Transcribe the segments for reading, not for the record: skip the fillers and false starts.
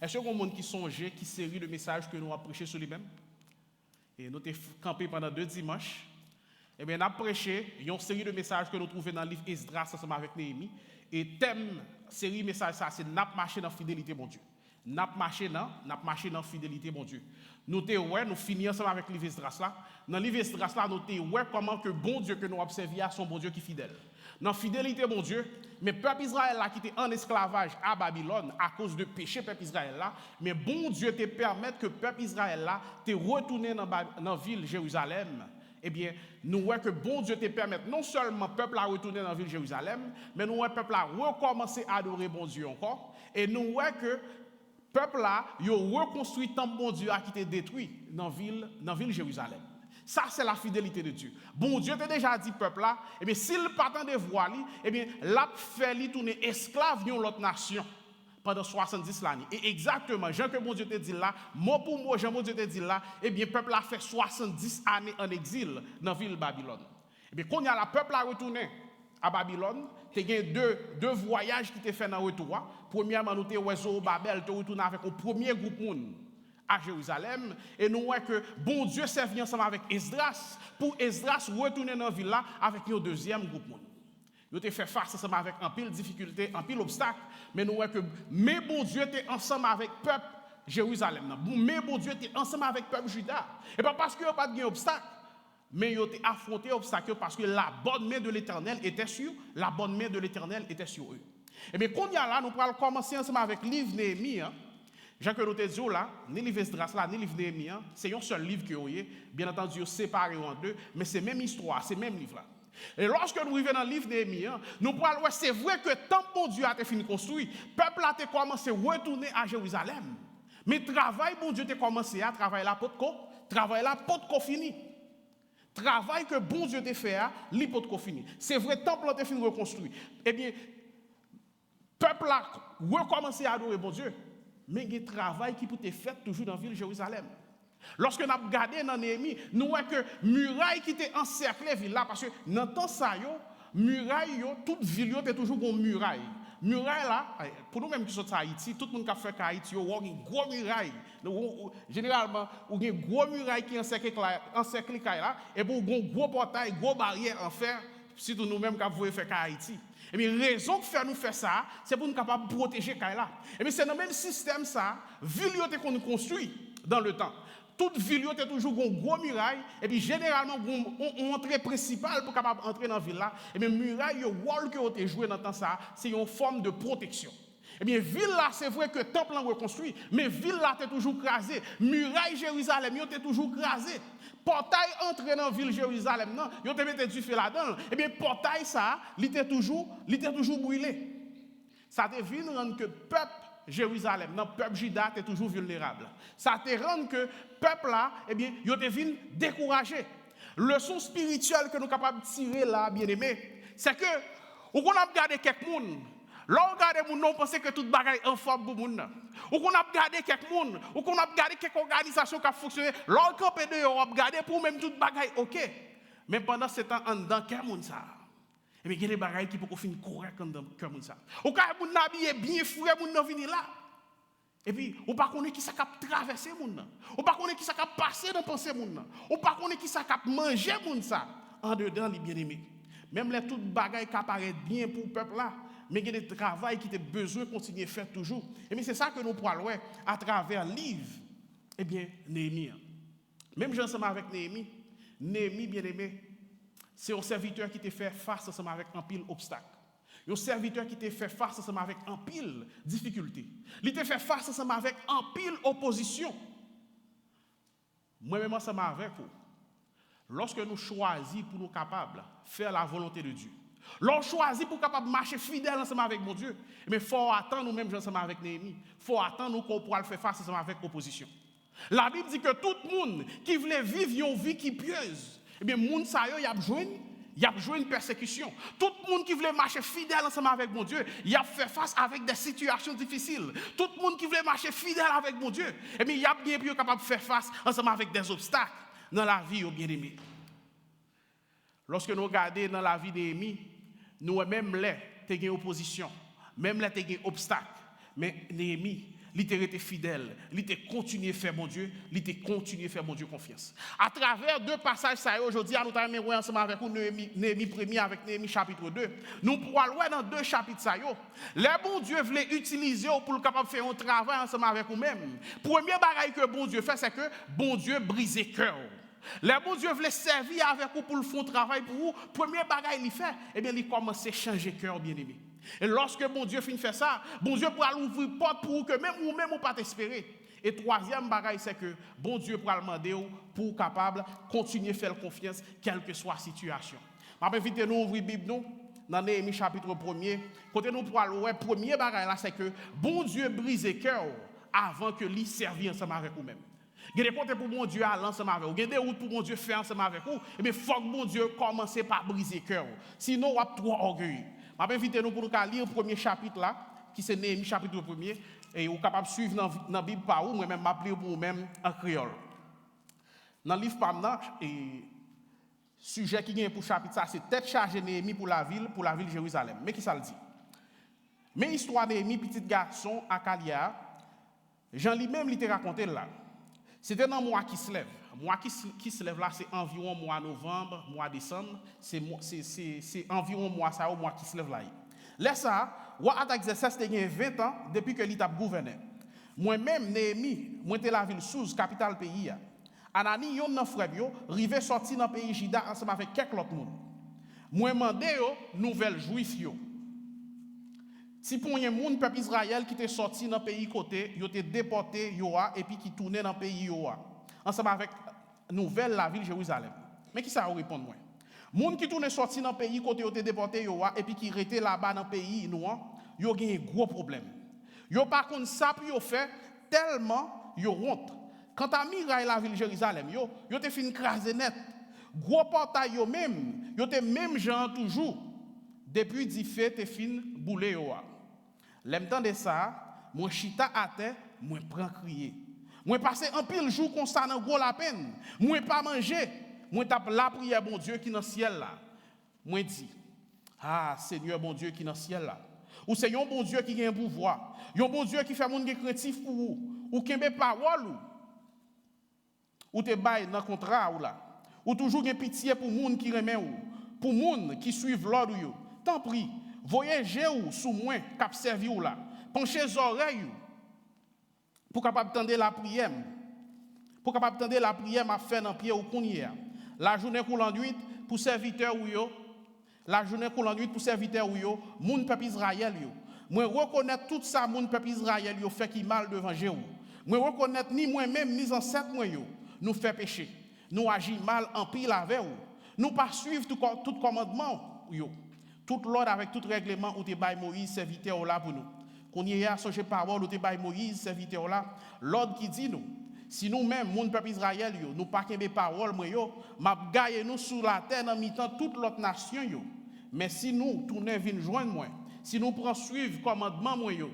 Est-ce que vous avez qui songeait qui série de messages que nous avons prêché sur lui-même? Et nous avons campé pendant 2 dimanches. Et bien, nous avons prêché une série de messages que nous trouvons dans le livre Esdras ensemble avec Néhémie. Et thème série de messages, ça, c'est n'a marché dans la fidélité, mon Dieu. N'a marché dans la fidélité, mon Dieu. Nous finissons ensemble avec le livre Esdras là. Dans le livre Esdras là, nous comment que bon Dieu que nous observons à son bon Dieu qui est fidèle. Dans la fidélité, mon Dieu, mais peuple Israël là qui était en esclavage à Babylone à cause de péché peuple Israël là, mais bon Dieu te permet que peuple Israël là te retourner dans la ville Jérusalem. Eh bien, nous voyons que bon Dieu te permet non seulement peuple à retourner dans la ville Jérusalem, mais nous voyons peuple à recommencer à adorer bon Dieu encore. Et nous voyons que peuple là, il a reconstruit tant bon Dieu qui était détruit dans la ville Jérusalem. Ça, c'est la fidélité de Dieu. Bon Dieu t'a déjà dit, peuple là, eh bien, s'il partant de voix, eh bien, l'a fait lui tourner esclave d'une autre nation pendant 70 l'année. Et exactement, Jean que bon Dieu t'a dit là, mot pour mot, Jean bon Dieu t'a dit là, eh bien, peuple a fait 70 années en exil dans la ville Babylone. Eh bien, quand il y a le peuple a retourné à Babylone, tu as deux voyages qui t'ont fait dans le retour. Premièrement, nous avons Babel, tu retourné avec le premier groupe monde à Jérusalem, et nous voyons que bon Dieu servit ensemble avec Esdras, pour Esdras retourner dans la ville là avec un deuxième groupe. Ils ont fait face ensemble avec un pile difficulté, un pile obstacle, mais nous voyons que mais bon Dieu était ensemble avec le peuple Jérusalem. Mais bon Dieu était ensemble avec le peuple Juda. Et pas parce qu'il n'y a pas de obstacle, mais ils ont affronté l'obstacle parce que la bonne main de l'Éternel était sur eux. Et bien, quand il y a là, nous allons commencer ensemble avec le livre Néhémie. Jean que nous te disons là, ni livre Esdras là, ni livre Néhémie, c'est un seul livre que vous avez, bien entendu, séparé en deux, mais c'est même histoire, c'est même livre là. Et lorsque nous arrivons dans le livre Néhémie, nous parlons, c'est vrai que tant que bon Dieu a été fini de construire, le peuple a commencé à retourner à Jérusalem. Mais travail, bon Dieu a commencé à travailler là pour de fini. Travail que bon Dieu a fait, li pour de fini. C'est vrai, le temple a été fini de reconstruire. Eh bien, le peuple a recommencé à adorer bon Dieu. Mais il y a un travail qui peut être fait toujours dans la ville de Jérusalem. Lorsque nous avons regardé dans Néhémie, nous voyons que muraille qui était encerclée ville là, parce que dans le temps ça, muraille, toute ville était toujours une muraille. Muraille là, pour nous-mêmes qui sommes à Haïti, tout le monde qui a fait à Haïti, il y a une grosse muraille. Généralement, il y a une grosse muraille qui encercle là, et pour un gros portail, une grosse barrière en fer, si nous-mêmes qui avons fait à Haïti. Et bien, la raison que nous faisons ça, c'est pour nous capables de protéger Kaila. Et bien, c'est dans le même système ça, ville qu'on nous construit dans le temps. Toute ville était toujours une grosse muraille, et puis généralement, une entrée principale pour capable entrer dans la ville là. Et bien, muraille, le rôle que vous avez joué dans le temps ça, c'est une forme de protection. Eh bien, ville là, c'est vrai que le temple est reconstruit, mais ville là, est toujours crasée. Muraille Jérusalem, est toujours crasée. Portail entré dans la ville Jérusalem, non, ils ont mis du feu là-dedans. Eh bien, portail ça, il était toujours brûlé. Ça te vient rendre que le peuple Jérusalem, le peuple Juda, est toujours vulnérable. Ça te rend que le peuple là, eh bien, ils ont été découragé. Leçon spirituelle que nous sommes capables de tirer là, bien aimé, c'est que, on a regardé quelques monde. Là, on regarde les gens, on pense que tout le bagaille est en forme pour les gens. Ou qu'on a regardé quelques monde, ou qu'on a regardé quelques organisations qui ont fonctionné. Là, on a regardé pour même tout le bagaille, ok. Mais pendant ce temps, en dedans, quel monde ça? Et bien, il y a des bagailles qui peuvent finir correct en dedans, quel monde ça? Ou quand on a habillé bien frais, on venir là. Et puis, on ne connaît pas qui ça a traversé les gens. On ne connaît pas qui ça a passé dans la pensée les gens. On ne connaît pas qui ça a mangé les gens. En dedans, les bien-aimés. Même les toutes bagailles qui apparaissent bien pour le peuple là. Mais il y a des travaux qui ont besoin de continuer à faire toujours. Et bien c'est ça que nous parlons à travers le livre. Eh bien, Néhémie. Même ensemble avec Néhémie, bien aimé, c'est un serviteur qui t'a fait face ensemble avec un pile obstacle. Un serviteur qui t'a fait face ensemble avec un pile difficulté. Il t'a fait face ensemble avec un pile opposition. Moi-même ensemble avec vous. Lorsque nous choisissons pour nous capables de faire la volonté de Dieu, lorsque nous choisissons pour capable marcher fidèle ensemble avec mon Dieu, mais il faut attendre nous-mêmes ensemble avec Néhémie. Il faut attendre nous qu'on pourra le faire face ensemble avec l'opposition. La Bible dit que tout le monde qui voulait vivre une vie qui pieuse, eh bien, monde ça y a besoin une persécution. Tout le monde qui voulait marcher fidèle ensemble avec mon Dieu, il a fait face avec des situations difficiles. Tout le monde qui voulait marcher fidèle avec mon Dieu, eh bien, il a bien plus capable de faire face ensemble avec des obstacles dans la vie, au bien-aimé. Lorsque nous regardons dans la vie de Néhémie, nous même là, tu as une opposition, même là, tu as un obstacle. Mais Néhémie, il était resté fidèle, il était continué à faire mon Dieu, il était continué à faire mon Dieu confiance. À travers deux passages, ça aujourd'hui, nous allons ensemble avec vous, Néhémie 1er avec Néhémie chapitre 2. Nous pourrons voir dans deux chapitres, ça les bon Dieu voulait utiliser pour le capable faire un travail ensemble avec vous-même. Premier bagage que bon Dieu fait, c'est que bon Dieu brise le cœur. Les bon Dieu voulait servir avec vous pour le faire un travail pour vous. Premier bagage il fait, eh bien, il commence à changer cœur, bien aimé. Et lorsque bon Dieu finit de faire ça, bon Dieu pourra ouvrir porte pour vous que même ou pas t'espérer. Et troisième bagage, c'est que bon Dieu pourra demander pour capable continuer à faire confiance, quelle que soit la situation. Je vais inviter nous à ouvrir la Bible nous, dans Néhémie chapitre 1er. Côté nous pour le premier bagage là, c'est que bon Dieu brise le cœur avant que lui serve ensemble avec vous-même. Il y a des côtés pour mon Dieu aller ensemble avec vous. Il y a des routes pour mon Dieu faire ensemble avec vous. Mais il faut que mon Dieu commence par briser le cœur. Sinon, on va trop orgueilleux. Je vais inviter nous pour nous lire le premier chapitre là, qui c'est Néhémie chapitre 1er. Et vous êtes capable de suivre dans la Bible par où, moi-même, m'appeler pour vous-même en créole. Dans le livre Pamna, et sujet qui vient pour chapitre ça, c'est tête chargée Néhémie pour la ville de Jérusalem. Mais qui ça le dit? Mais histoire de Néhémie, petit garçon à Kalia, Jean lui-même l'était raconté là. C'était dans le mois qui se lève. Le mois qui se lève là, c'est environ mois novembre, mois décembre. C'est environ mois ça, au mois qui se lève là. Là ça, Roi Artaxerxès a 20 ans depuis que l'État gouvernait. Moi-même, Néhémie, moi j'étais la ville sous capitale pays. Anani, yon nan frère yo, rive sorti dans le pays Juda ensemble avec quelques autres monde. Moi mandé yo nouvelle juif yo. Si pour un monde peuple Israël qui était sorti dans le pays côté, yo était déporté yoa et puis qui tournait dans le pays yoa. Ensemble avec nouvelle la ville Jérusalem. Mais qui ça répondre moi? Monde qui tourne sorti dans le pays côté yo était déporté yoa et puis qui restait là-bas dans le pays noir, yo gen un gros problème. Yo par contre ça puis yo fait tellement yo honte. Quand à miraille la ville Jérusalem, yo te fin craser net. Gros portail yo te même gens toujours. Depuis dit fait te fin boule yo. L'aime temps de ça, moi chita à terre, moi prend crier. Moi passer un pile jour comme ça dans gros la peine. Moi pas manger, moi tape la prière bon Dieu qui dans ciel là. Moi dit ah Seigneur bon Dieu qui dans ciel là. Ou c'est un bon Dieu qui a un pouvoir. Un bon Dieu qui fait monde craintif pour vous. Ou kembe parole ou te bail dans contrat ou là. Ou toujours gen pitié pour monde qui remet ou, pour monde qui suivent l'ordre yo. Tant pis, voyagez ou sous moi cap servi ou là. Penchez les oreilles pour capable tendre la prière. Pour capable tendre la prière m'a fait dans pied ou hier. La journée coulant nuit pour serviteur ou yo. La journée coulant nuit pour serviteur ou yo, moun peuple Israël yo. Moi reconnaître tout ça moun peuple Israël yo fait qui mal devant Jéhu. Moi reconnaître ni moi-même ni ancêtres moi yo nous fait pécher. Nous agir mal en pile avec ou. Nous pas suivre tout commandement yo. Tout l'ordre avec tout règlement ou te bail Moïse serviteur là pour nous. Qu'on y a songe parole ou te bail Moïse serviteur là, l'ordre qui dit nous si nous-mêmes moun peuple Israël yo, nous pas kembe parole moi yo, m'a gagne nous sur la terre en mi-temps toute l'autre nation yo. Mais si nous tourner vinn joindre moi, si nous prend suivre commandement moi yo,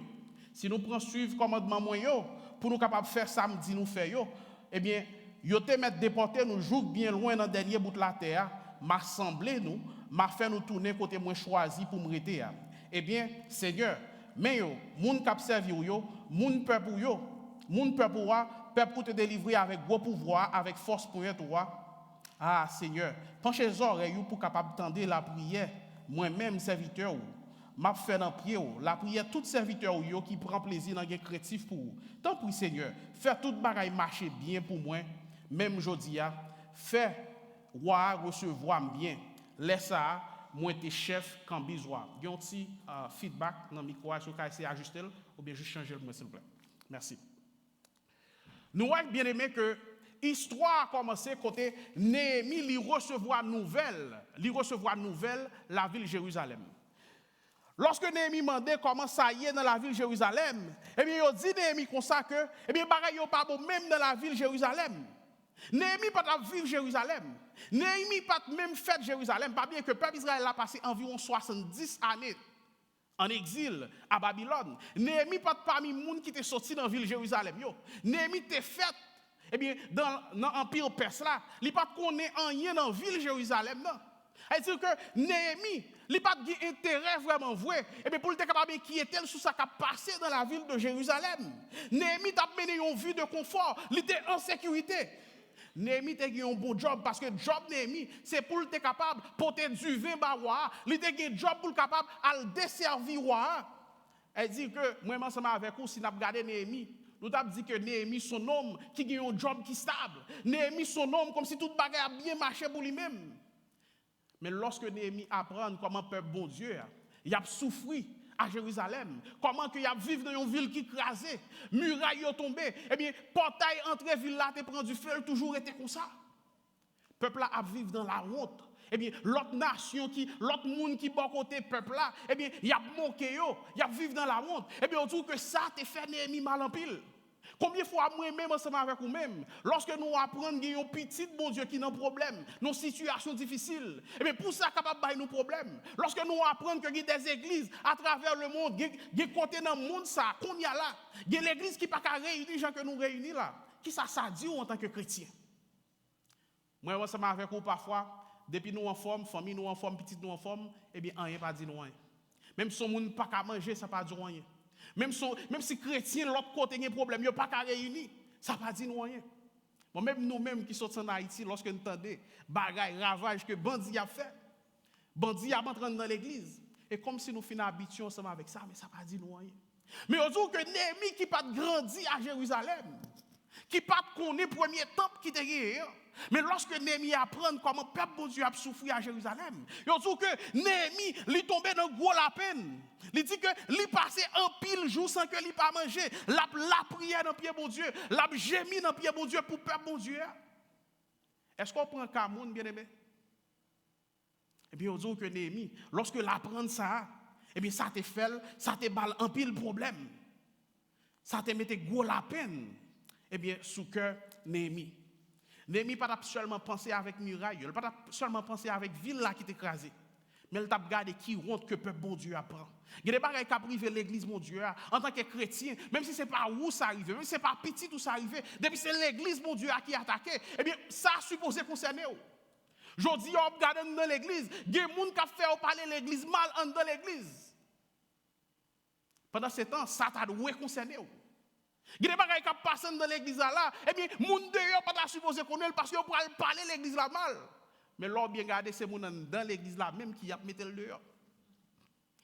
si nous prend suivre commandement moi yo pour nous capable faire ça me dit nous faire yo, eh bien yo te mettre déporter nous jour bien loin dans dernier bout de la terre, m'assembler nous, m'a fait nous tourner côté moins choisi pour me rester. Eh bien Seigneur, mais yo, moun k'ap servi yo, moun peuple pour te délivrer avec gros pouvoir, avec force pour toi. Ah Seigneur, penchez les oreilles pour capable tendre la prière, moi-même serviteur ou m'a fait dans pied la prière tout serviteur ou qui prend plaisir dans les créatif pour vous. Tant pis Seigneur, faire toute bagaille marcher bien pour moi, même jodi a, fait roi recevoir bien. Laisse ça moi t'es chef quand besoin. Il y a un petit feedback dans le micro, je vais essayer d'ajuster ou bien juste changer le mot s'il vous plaît. Merci. Nous avons bien aimé que l'histoire a commencé côté Néhémie lui recevoir nouvelle la ville de Jérusalem. Lorsque Néhémie demandait comment ça y est dans la ville de Jérusalem, eh bien il dit Néhémie comme ça que eh bien bagaille yo pas bon même dans la ville de Jérusalem. Néhémie pas vivre Jérusalem. Néhémie pas même fait Jérusalem, pas bien que le peuple Israël a passé environ 70 années en exil à Babylone. Néhémie pas parmi les gens qui étaient sortis dans la ville de Jérusalem. Néhémie était fait eh bien, dans l'empire perse là, il pas connaît rien dans la ville de Jérusalem. Non. C'est-à-dire que Néhémie, il n'a pas d'intérêt vraiment vrai, et bien pour être capable d'inquiéter sur ce qui a passé dans la ville de Jérusalem. Néhémie a mené une vie de confort, il était en sécurité. Néhémie a eu un bon job parce que le job Néhémie, c'est pour être capable de porter du vin à roi. Il a eu un job pour être capable de desservir roi. Elle dit que, moi, ensemble avec vous, si nous regardons Néhémie, nous avons dit que Néhémie, son homme qui a un job qui est stable. Néhémie, son homme, comme si tout le bagage a bien marché pour lui-même. Mais lorsque Néhémie apprend comment le peuple bon Dieu, il a souffert à Jérusalem, comment il a vécu dans une ville qui crasée, murailles ont tombé, eh bien, portail entre ville là, te prend du feu, toujours été comme ça. Le peuple là a vécu dans la honte. Eh bien, l'autre nation, l'autre monde qui bon côté peuple là, eh bien, il a moqué yo, il a vécu dans la honte. Eh bien, on dit que ça te fait Néhémie mal en pile. Combien de fois moi-même ensemble avec vous-même, lorsque nous apprenons qu'il y a un petit bon Dieu qui a un problème, nos situations difficiles, et bien pour ça capable de nos problèmes. Lorsque nous apprenons qu'il y a des églises à travers le monde, il y a côté dans le monde ça, qu'on y a là, il y a l'église qui n'est pas réunir les gens que nous réunissons là. Qui ça dit en tant que chrétien? Moi ensemble avec vous parfois, depuis nous en forme, famille nous en forme, petite nous en forme, eh bien rien pas dit nous rien. Même si on ne peut pas manger, ça pas dit rien. Même si chrétien, l'autre côté, il y a un problème, il n'y a pas qu'à réunir, ça ne veut pas dire rien. Bon, même nous-mêmes qui sommes en Haïti, lorsque nous entendons bagaille, ravage que bandit a fait, bandit a entré dans l'église. Et comme si nous finissons habitués ensemble avec ça, mais ça ne veut pas dire rien. Mais on dit que Néhémie qui n'a pas grandi à Jérusalem, qui n'a pas connu le premier temple qui était gagné, mais lorsque Néhémie apprend comment le peuple de Dieu a souffert à Jérusalem, il dit que Néhémie lui tombait dans gros la peine. Il dit que lui passait un pile jour sans que lui pas manger. La prière dans le pied de Dieu, la gémit dans le pied de Dieu pour le peuple de Dieu. Est-ce qu'on prend Cameroun, bien aimé? Et bien, on dit que Néhémie, lorsque l'apprend ça, et bien ça te fait, ça te balle un pile problème. Ça te mette gros la peine. Et bien, sous cœur Néhémie. Néhémie n'a pas seulement pensé avec muraille, il n'a pas seulement pensé avec ville là qui est écrasée, mais il a regardé qui honte que le peuple bon Dieu apprend. Il y a des choses qui ont privé l'église mon Dieu en tant que chrétien, même si ce n'est pas où ça arrive, même si ce n'est pas petit où ça arrive, depuis c'est l'église mon Dieu qui a attaqué, eh bien ça a supposé concerner vous. Je dis, on regarde dans l'église, il y a des gens qui ont fait parler l'église mal dans l'église. Pendant ce temps, ça t'a dû concerner vous. Il y a des gens qui passent dans l'église là, eh bien, les gens dehors pas supposé connaître parce qu'ils pourraient parler l'église là mal. Mais l'on bien gardé, c'est les gens dans l'église là même qui a mis le dehors.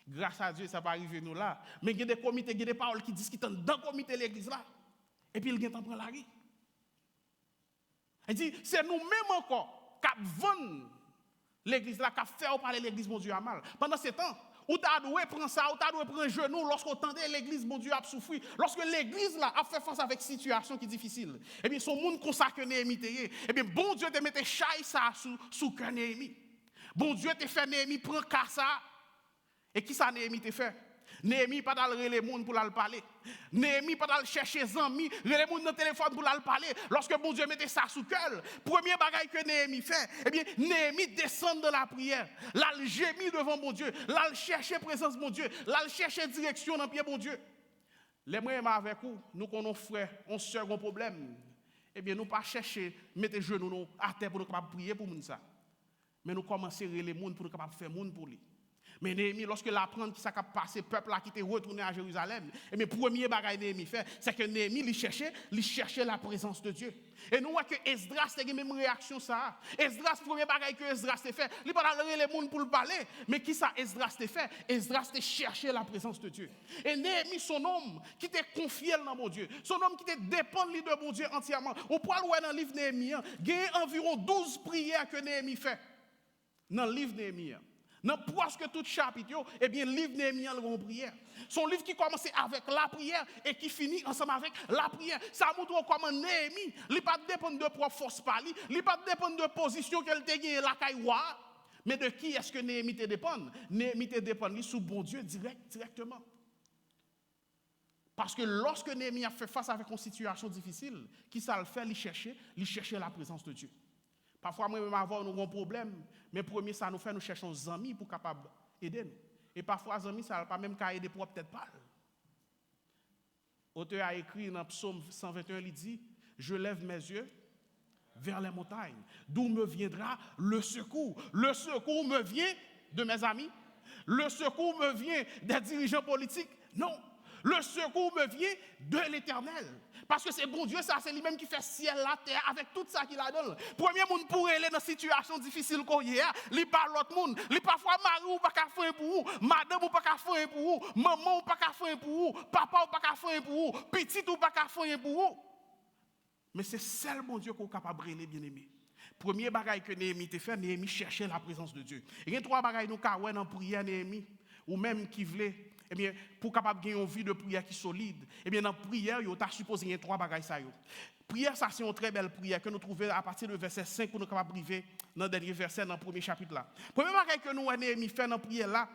Grâce à Dieu, ça va arriver nous là. Mais il y a des comités, il y a des paroles qui discutent dans le comité de l'église là. Et puis il y a temps prendre la rue. Il dit, c'est nous-mêmes encore qui vendons l'église là, qui fait parler l'église mon Dieu à mal. Pendant ce temps, ou t'as doué prendre ça, ou t'as doué prendre un genou lorsqu'on tendait l'église, mon Dieu a souffert. Lorsque l'église là a fait face avec une situation qui est difficile, eh bien, son monde consacré Néhémie, eh bien, bon Dieu te mette chaille ça sous cœur Néhémie. Bon Dieu te fait Néhémie prendre cas ça. Et qui ça Néhémie te fait? Néhémie pas d'aller les monde pour aller parler. Néhémie pas d'aller chercher des amis, les monde dans le téléphone pour aller parler. Lorsque bon Dieu mettait ça sous cœur, premier bagage que Néhémie fait, eh bien Néhémie descend dans la prière. Là il gémit devant mon Dieu, là il cherche présence mon Dieu, là il cherche direction dans pied mon Dieu. Les moyens avec vous, nous connaissons frère, on se un problème. Eh bien nous pas chercher mettre genoux à terre pour nous capable prier pour nous ça. Mais nous commencer les monde pour nous capable faire monde pour lui. Mais Néhémie, lorsque l'apprend qui s'est passé, peuple là qui était retourné à Jérusalem, et mes premiers bagages Néhémie fait, c'est que Néhémie il cherchait la présence de Dieu. Et nous voyons que Esdras a eu même réaction ça. Esdras, premier bagage que Esdras a fait, il n'a pas allé les gens pour le parler, mais qui ça Esdras a fait? Esdras a cherché la présence de Dieu. Et Néhémie, son homme qui était confié dans mon Dieu, son homme qui était dépendant de mon Dieu entièrement. On peut voir dans le livre Néhémie, il y a environ 12 prières que Néhémie fait. Dans le livre Néhémie. Dans presque tout chapitre, eh bien, le livre Néhémie est une prière. Son livre qui commence avec la prière et qui finit ensemble avec la prière. Ça montre comment Néhémie, il ne pas dépendre de propre force par lui, il ne pas dépendre de position qu'elle a gagnée la caïwa. Mais de qui est-ce que Néhémie te dépend? Néhémie te dépend sous bon Dieu directement. Parce que lorsque Néhémie a fait face avec une situation difficile, qui ça le fait? Il cherchait la présence de Dieu. Parfois, même avant, nous avons un problème, mais premier, ça nous fait, nous cherchons des amis pour capables aider nous. Et parfois, les amis, ça ne va pas même qu'à aider pour peut-être pas. L'auteur a écrit dans Psaume 121, il dit, je lève mes yeux vers les montagnes. D'où me viendra le secours? Le secours me vient de mes amis? Le secours me vient des dirigeants politiques? Non. Le secours me vient de l'Éternel. Parce que c'est bon Dieu, ça, c'est lui-même qui fait ciel, la terre, avec tout ça qu'il a donné. Premier monde pour aller dans une situation difficile qu'on y a, il parle l'autre monde. Il parfois mari ou pas qu'à faire pour vous, madame ou pas qu'à faire pour vous, maman ou pas qu'à faire pour vous, papa ou pas qu'à faire pour vous, petit ou pas qu'à faire pour vous. Mais c'est seul bon Dieu qu'on est capable de brûler, bien aimé. Premier bagaille que Néhémie te fait, Néhémie cherchait la présence de Dieu. Il y a trois bagailles nous avons dans la prière Néhémie, ou même qui voulait. Eh bien, pour capable gagner une vie de prière qui est solide, eh bien, dans la prière, il y a supposé qu'il y a trois bagailles. Prière, ça, c'est une très belle prière que nous trouvons à partir du verset 5 pour nous capables briver dans le dernier verset, dans le premier chapitre là. Premier bagaille que nous, Néhémie, fait dans la prière là,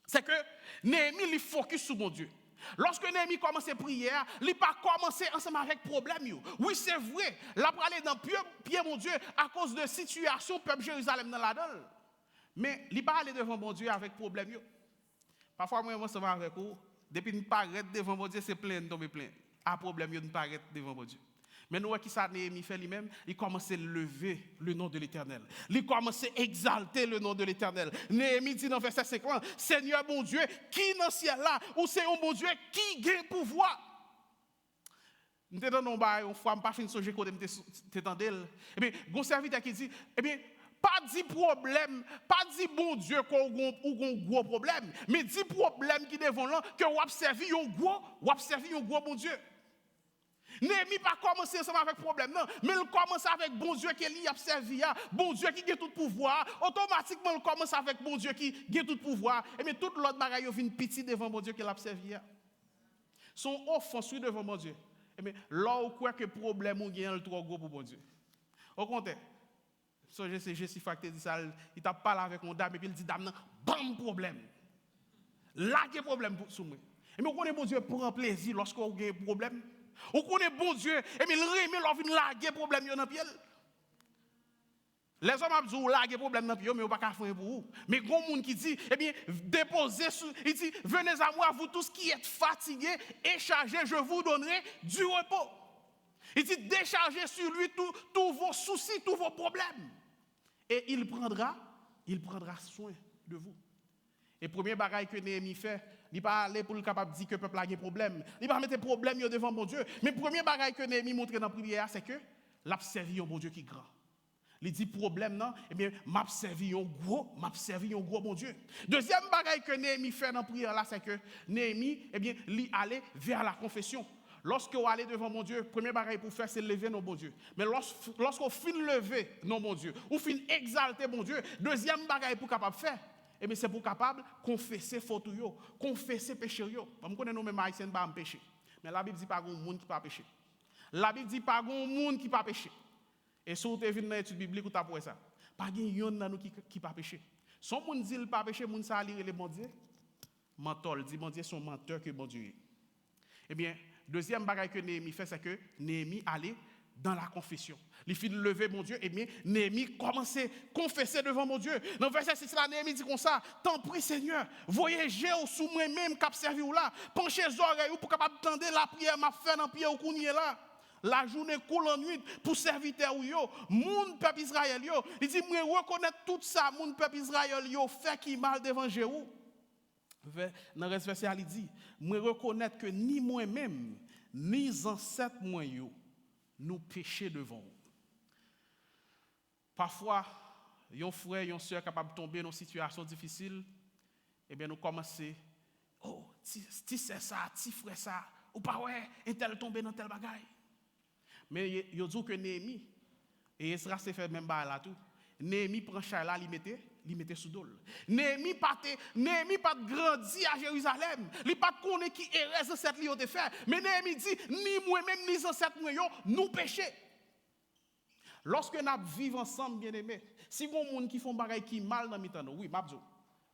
c'est que Néhémie, il focus sur mon Dieu. Lorsque Néhémie commence la prière, il n'a pas commencé ensemble avec problème. Oui, c'est vrai, là pour aller dans pied, mon Dieu, à cause de situation peuple Jérusalem dans la donne. Mais il n'a pas allé devant mon Dieu avec problème. Parfois, moi, ça va avec vous. Depuis que nous paraître devant mon Dieu, c'est plein de tomber plein. À problème, nous paraître devant mon Dieu. Mais nous, qui ça, Néhémie fait lui-même, il commence à lever le nom de l'Éternel. Il commence à exalter le nom de l'Éternel. Néhémie dit dans verset 50, Seigneur mon Dieu, qui dans le ciel là, ou c'est un bon Dieu qui gagne pouvoir. Nous sommes dans nos bails, une fois, je n'ai pas fini de songer quand je t'entendais. Eh bien, il y a un serviteur qui dit, eh bien, pas dit problème, pas dit bon Dieu qu'on a un gros problème, mais dit problème qui devant là, que vous observez un gros bon Dieu. Néhémie pas commencé ensemble avec problème, non, mais il commence avec bon Dieu qui est observé, bon Dieu qui a tout pouvoir, automatiquement il commence avec bon Dieu qui a tout pouvoir, et mais toute l'autre bagaille vient petit devant bon Dieu qui l'a observé. Son offense devant bon Dieu. Et mais là où quoi que problème ou gagne le trop gros pour bon Dieu. Au contraire. So, je suis facteur dit ça, il t'a parlé avec mon dame et puis il dit dame bam problème. Là il y a problème sur moi. Et mais on connaît bon Dieu prend plaisir lorsqu'on a un problème. On connaît bon Dieu et mais il remet l'envie de laguer problème dans pied. Les hommes ont dit laguer problème dans pied mais on pas faire pour vous. Mais grand monde qui dit eh bien déposez il dit venez à moi vous tous qui êtes fatigués et chargés, je vous donnerai du repos. Il dit déchargez sur lui tous vos soucis, tous vos problèmes. Et il prendra soin de vous. Et premier bagaille que Néhémie fait, il pas aller pour le capable de dire que le peuple a des problèmes. Il pas mettre des problèmes devant mon Dieu. Mais premier bagaille que Néhémie montre dans la prière, c'est que l'a servi un bon Dieu qui est grand. Il dit problème non, eh bien m'a servi un gros bon Dieu. Deuxième bagaille que Néhémie fait dans la prière là, c'est que Néhémie, eh bien, il allait vers la confession. Lorsque vous allez devant mon Dieu, premier bagage pour faire, c'est lever nos bon Dieu. Mais lorsqu'on finit lever nos bon Dieu, ou finit exalter mon Dieu, deuxième bagage pour capable faire, eh bien c'est pour capable confesser faute yo, confesser péché yo. On connaît nous même haïtiens pas péché. Mais la Bible dit pas grand monde qui pas péché. La Bible dit pas grand monde qui pas péché. Et si vous avez vu dans l'étude biblique ou t'as ça, pas grand dans nous qui pas péché. Son monde dit pas péché, monde ça lire les bon Dieu. Mentor dit bon Dieu son menteur que bon Dieu. Eh bien deuxième bagaille que Néhémie fait, c'est que Néhémie allait dans la confession. Il fit lever mon Dieu, et bien Néhémie commençait à confesser devant mon Dieu. Dans le verset 6, là, Néhémie dit comme ça, tant prie Seigneur, voyagez sous moi-même, cap servi ou là, penchez les oreilles pour capable tendre la prière, m'a fait dans pied ou kounye là. La journée coule en nuit pour serviteur ou yo, moun peuple Israël yo. Il dit, moi reconnaître tout ça, moun peuple Israël yo, fait qui mal devant Jéhu. Dans le verset, il dit, moi reconnaître que ni moi-même, ni ancêtres moi yo, nous péchons devant vous. Parfois, un frère, une soeur capable de tomber dans une situation difficile, eh bien nous commençons, oh, ti c'est ça, ti frère ça, ou pas ouais, et tel tombé dans tel bagaille. Mais yo dit que Néhémie, et Esdras s'est fait même là tout. Néhémie prend Charla, il mettait sous dol. Néhémie pas grandi à Jérusalem. Il pas connaît qui est cette lieu de faire. Mais Néhémie dit ni moi-même ni ancêtre moi nous péché. Lorsque nous vivons ensemble bien aimés, si vous avez des gens qui font des choses qui mal dans le oui, mabzo.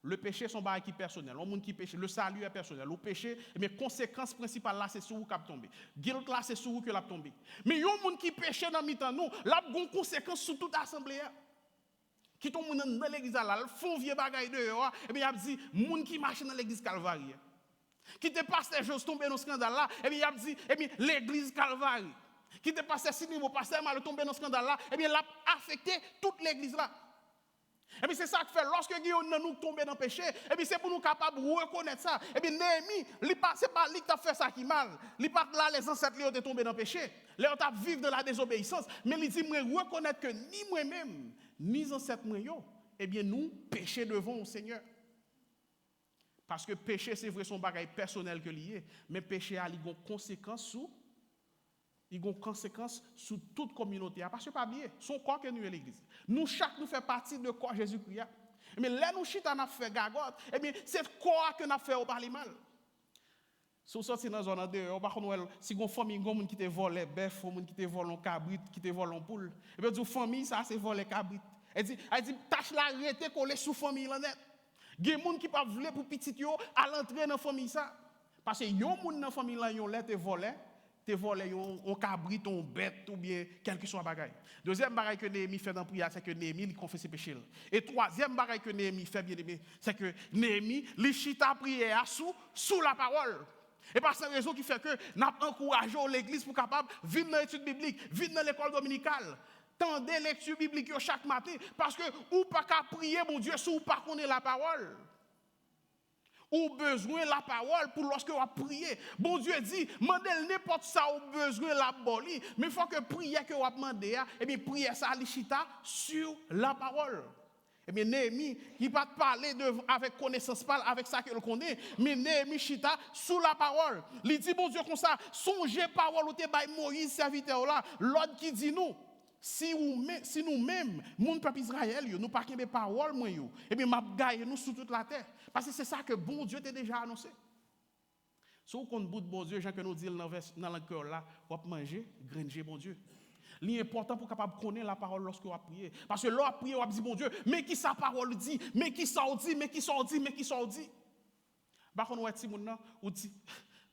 Le péché sont des choses personnelles. Les gens qui péchent, le salut est personnel. Le péché, mais conséquence principale là c'est sur vous qui tomber. Guilt là c'est sur vous que l'a tomber. Mais les gens qui péchent dans le nous, là ont conséquence sur toute assemblée. Qui tombe dans l'église là, font vieux bagaille dehors, et bien il a dit moun qui marche dans l'église Calvarie. Qui te passe des choses tomber dans ce scandale là, et bien il a dit et bien l'église Calvarie. qui était passé si niveau pasteur mal tombé dans ce scandale là, eh bien l'a affecté toute l'église là. Et bien c'est ça que fait lorsque Guillaume nous tombe dans le péché, et bien c'est pour nous capables de reconnaître ça. Et bien Néhémie, c'est pas lui qui a fait ça qui mal. Il pas là les ancêtres qui ont tombé dans le péché. Les ont vivre dans la désobéissance, mais il dit moi reconnaître que ni moi-même ni les ancêtres moi eh bien nous péchons devant le Seigneur. Parce que péché c'est vrai son bagage personnel que lié, mais péché a une conséquence sur toute communauté. Parce que pas oublier, son corps que nous est l'église. Nous chaque nous fait partie de corps Jésus-Christ. Mais là nous chita n'a fait gagote, eh bien c'est corps que n'a fait au parler mal. Si vous sortez dans la zone dehors, par contre, si vous avez une famille qui te vole les bœufs, qui te vole les cabrit, qui te vole les poules, et bien, une famille, ça, c'est voler les cabrit. Elle dit, tâche la arrêter coller sous famille là net. Il y a des gens qui ne veulent pas pour petit yo à l'entrée dans la famille ça. Parce que yon moun dans la famille là, yon là te volé un cabrit, un bête ou bien quelque chose bagaille. Deuxième bagaille que Néhémie fait dans la prière, c'est que Néhémie il confesse ses péchés. Et troisième bagaille que Néhémie fait bien aimé, c'est que Néhémie il chita prière sous la parole. Et par cette raison qui fait que nous encourageons l'église pour capable vivre dans l'étude biblique, vivre dans l'école dominicale. Tendez lecture biblique chaque matin parce que ou pas qu'à prier mon Dieu si ou pas connaît la parole. Ou besoin la parole pour lorsque vous priez. Bon Dieu dit, demandez n'importe ça ou besoin la boli, mais il faut que prière que vous demandez, et bien prière ça lichita sur la parole. Eh bien, Néhémie, il ne va pas parler avec connaissance, parle avec ça qu'il connaît, mais Néhémie chita sous la parole. Il dit, bon Dieu, comme ça, songez parole ou te bail Moïse, serviteur là, l'autre qui dit nous. Si nous-mêmes, mon peuple Israël, nous pas de parole, et bien, m'a gagne nous sur toute la terre. Parce que c'est ça que bon Dieu t'a déjà annoncé. Si vous comptez bout de bon Dieu, Jean que nous dit dans le cœur là, vous manger, granger bon Dieu. L'important pour capable connaître la parole lorsque vous priez. Parce que lorsque vous priez, vous dit bon Dieu, mais qui sa parole dit, mais qui ça dit, mais qui ça dit, mais qui ça dit. Par contre, vous dit,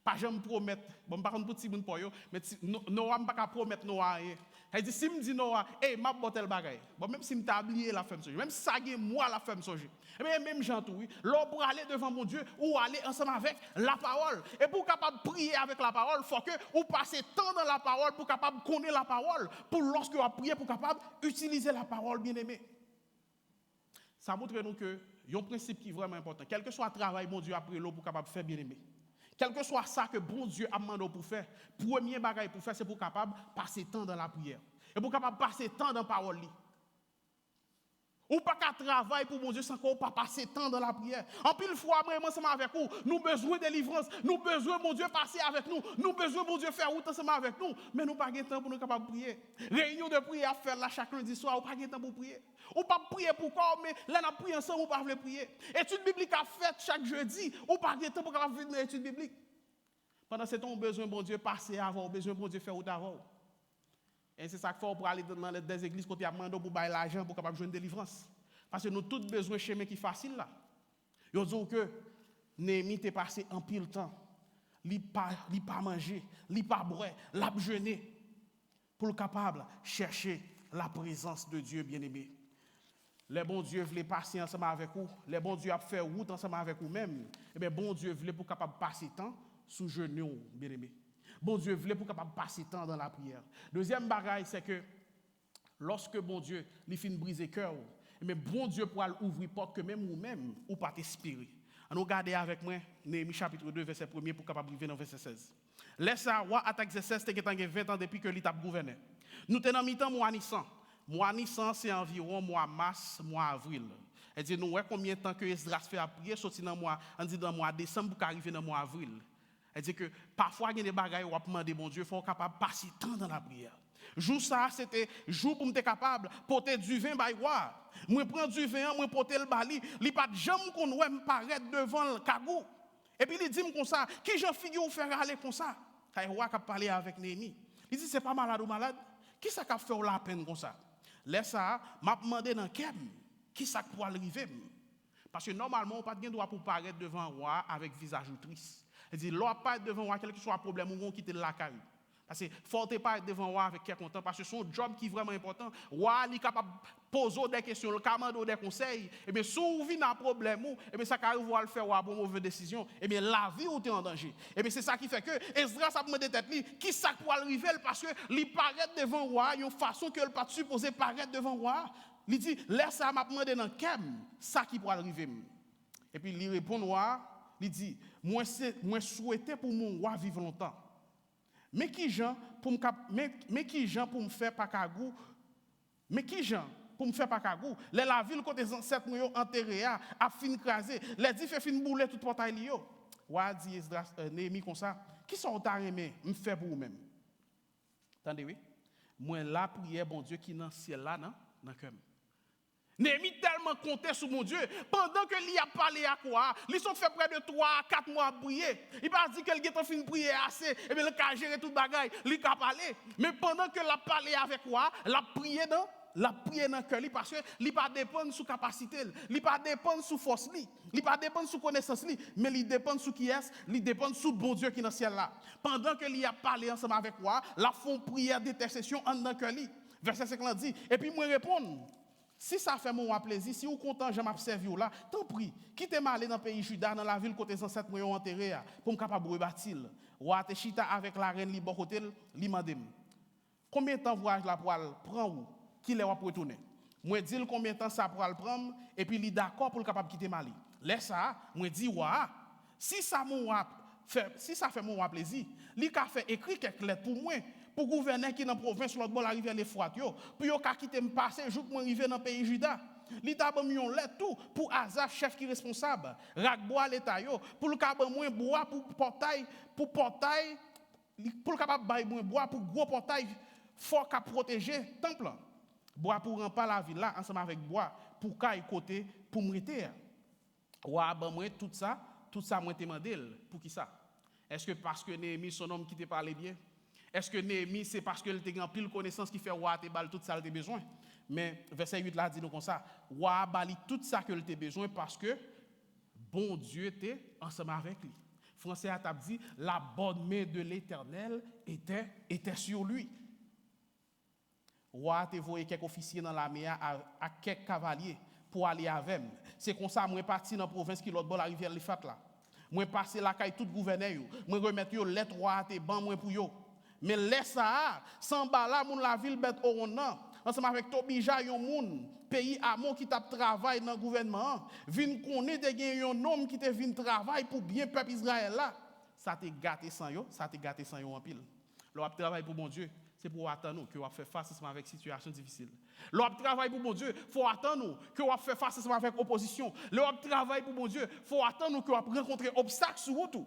pas jamais promettre, bon, par contre, pour petit monde pour yo, mais Noah pas promettre Noah rien. Elle dit, si me dit Noah, m'a botel bagay. Bon, même si me t'a oublié la femme soje, même si ça gagne moi la femme soje. Eh bien, même gens tout, oui, l'homme pour aller devant mon Dieu ou aller ensemble avec la parole. Et pour capable prier avec la parole, il faut que vous passez temps dans la parole pour capable connaître la parole, pour lorsque vous priez, pour capable utiliser la parole, bien aimé. Ça montre nous que il y a un principe qui est vraiment important. Quel que soit le travail, mon Dieu a pris l'eau pour capable faire bien aimé. Quel que soit ça que bon Dieu a demandé pour faire, premier bagage pour faire, c'est pour capable passer temps dans la prière. Et pour capable passer temps dans la parole. Ou pas qu'à travailler pour mon Dieu sans qu'on pas passer temps dans la prière. En pile fois, moi, ensemble avec vous, nous besoin de délivrance, nous besoin mon Dieu passer avec nous, nous besoin mon Dieu faire route ensemble avec nous, mais nous pas de temps pour nous capable prier. Réunion de prière à faire là chaque lundi soir, ou pas de temps pour prier. Ou pas prier pour quoi, mais là nous prions ensemble, ou pas voulez prier. Étude biblique à faire chaque jeudi, ou pas de temps pour capable vivre dans l'étude biblique. Pendant ce temps, on a besoin mon Dieu passer avant, on a besoin mon Dieu faire route avant. Et c'est ça qu'il faut pour aller dans des églises côté à demander pour bailler l'argent pour capable jouer une délivrance. Parce que nous tous besoin de chemin qui est facile là. Ils disent que Néhémie t'est passé en pile temps. Il pas manger, il pas boire, l'a jeûner pour capable chercher la présence de Dieu bien-aimé. Les bons Dieu voulaient passer ensemble avec vous, les bons Dieu a fait route ensemble avec vous-même. Et bien bon Dieu voulait pour capable passer temps sous genou bien-aimé. Bon Dieu voulait pour capable passer temps dans la prière. Deuxième bagaille, c'est que lorsque bon Dieu lui fait briser cœur, mais bon Dieu pourra ouvrir porte que même vous-même ou pas t'inspirer. On regarde avec moi Néhémie chapitre 2 verset 1 pour capable arriver dans verset 16. Laisse ça roi attaque 16 t'es 20 ans depuis que l'état gouverné. Nous tenons mi-temps mois Nissan. Mois Nissan c'est environ mois mars, mois avril. Elle dit nous combien de temps que Esdras fait à prier sorti dans mois on dit dans mois décembre pour arriver dans mois avril. Elle dit que parfois il y a des bagailles où on demande bon Dieu faut capable passer temps dans la prière. Jour ça c'était jour pour m'être capable porter du vin by roi. Moi prendre du vin, moi porter le bali, li pas jamais qu'on ouais me paraître devant le cagou. Et puis il dit comme ça, qui j'en figure faire aller comme ça. Kay roi qui parler avec Néhémie. Il dit c'est pas malade ou malade. Qui ça qui fait la peine comme ça. Laisse ça m'a demandé dans quel qui ça pour arriver. Parce que normalement on pas de droit pour paraître devant roi avec visage triste. Il dit l'on pas devant roi quel que soit problème ou on quitter la caille. Parce que faut pas être devant roi avec qui est content parce que son job qui est vraiment important. Roi est capable de poser des questions, le commander des conseils. Et bien si vous venez un problème, et bien ça arrive à le faire roi pour mauvaise décision. Et bien la vie ou est en danger. Et bien c'est ça qui fait que Esdras a demandé tête lui qui ça pour arriver parce que il paraît devant roi, une façon que le pas supposé paraître devant roi. Il dit laisse ça m'a demandé dans kem ça qui pour arriver. Et puis il répond roi, il dit moi souhaiter pour mon roi vivre longtemps. Mais qui gens pour me faire pas kagou? Mais qui gens pour me faire pas kagou? La ville côté ancêtres nous enterré a fin crasé, les dit fait fin bouler tout portail li yo. Wa dit Esdras Néhémie comme ça, qui sont t'a aimé me faire pour vous même. Attendez oui. Moi la prière bon Dieu qui dans ciel là dans cœur. Néhémie tellement compté sur mon Dieu, pendant que lui a parlé à quoi, ils sont fait près de 3-4 mois à prier. Il pas dit que le fin prier assez, et bien le cas gérer tout bagaille, il a parlé. Mais pendant que l'a parlé avec quoi, l'a prié dans le cœur parce que il pas dépend sur capacité, il pas dépend sur force il pas dépend sur connaissance mais il dépend sur qui est, il dépend sur bon Dieu qui est dans le ciel là. Pendant que lui a parlé ensemble avec quoi, la font prière d'intercession en dans le cœur. Verset 50 dit et puis moi répondre si ça fait mon plaisir, si vous content, je m'observe là, tant pis, quittez-moi aller dans le pays Juda, dans la ville côté ancêtres moi enterré pour me capable rebâtir. Roi te chita avec la reine li bon côté, li mandem. Combien de temps voyage la pour prendre ou qui les va pour retourner? Moi dis combien de temps ça pour le prendre et puis il d'accord pour le capable quitter Mali. Laisse ça, moi dis wa, si ça fait mon plaisir, li ka fait écrit quelques lettres pour moi. Pour gouverner qui dans la province, l'autre bord arriver les froids, pour yo ka quitter me passer jour pour arriver dans le pays Juda. L'État ba million lettre tout pour Azaf chef qui responsable, Ragbois l'État yo, pour le capable moins bois pour portail pour le capable bail moins bois pour gros portail fort qu'a protéger temple. Bois pour remplir la ville là ensemble avec bois pour caille côté pour m'riter. Wa ba moins tout ça moi te demandé pour qui ça? Est-ce que parce que Néhémie son homme qui te parlait bien? Est-ce que Néhémie, c'est parce qu'elle a pile connaissance qui fait roi te bal tout ça elle a besoin? Mais verset 8 là dit nous comme ça, roi bali tout ça que elle a besoin parce que bon Dieu était ensemble avec lui. Français a dit la bonne main de l'Éternel était sur lui. Roi te voyé quelques officiers dans l'armée à quelques cavaliers pour aller avec. C'est comme ça moi parti dans la province qui l'autre bord la rivière les fat là. Moi passer la caille tout gouverneur yo. Moi remettre yo lettre roi te ban moi pour yo. Mais laisse ça, sans bala, moun la ville bête au non. Ensemble avec Tobija, yon moun, pays Amon qui t'a travail dans le gouvernement, vin connaître de gen yon homme qui te vin travail pour bien peuple Israël là. Ça te gâté sans yo en pile. L'on travail pour mon Dieu, c'est pour attendre que on fait face avec situation difficile. L'on travail pour mon Dieu, faut attendre que on fait face avec opposition. L'on travail pour mon Dieu, faut attendre que on rencontrer obstacles sur route.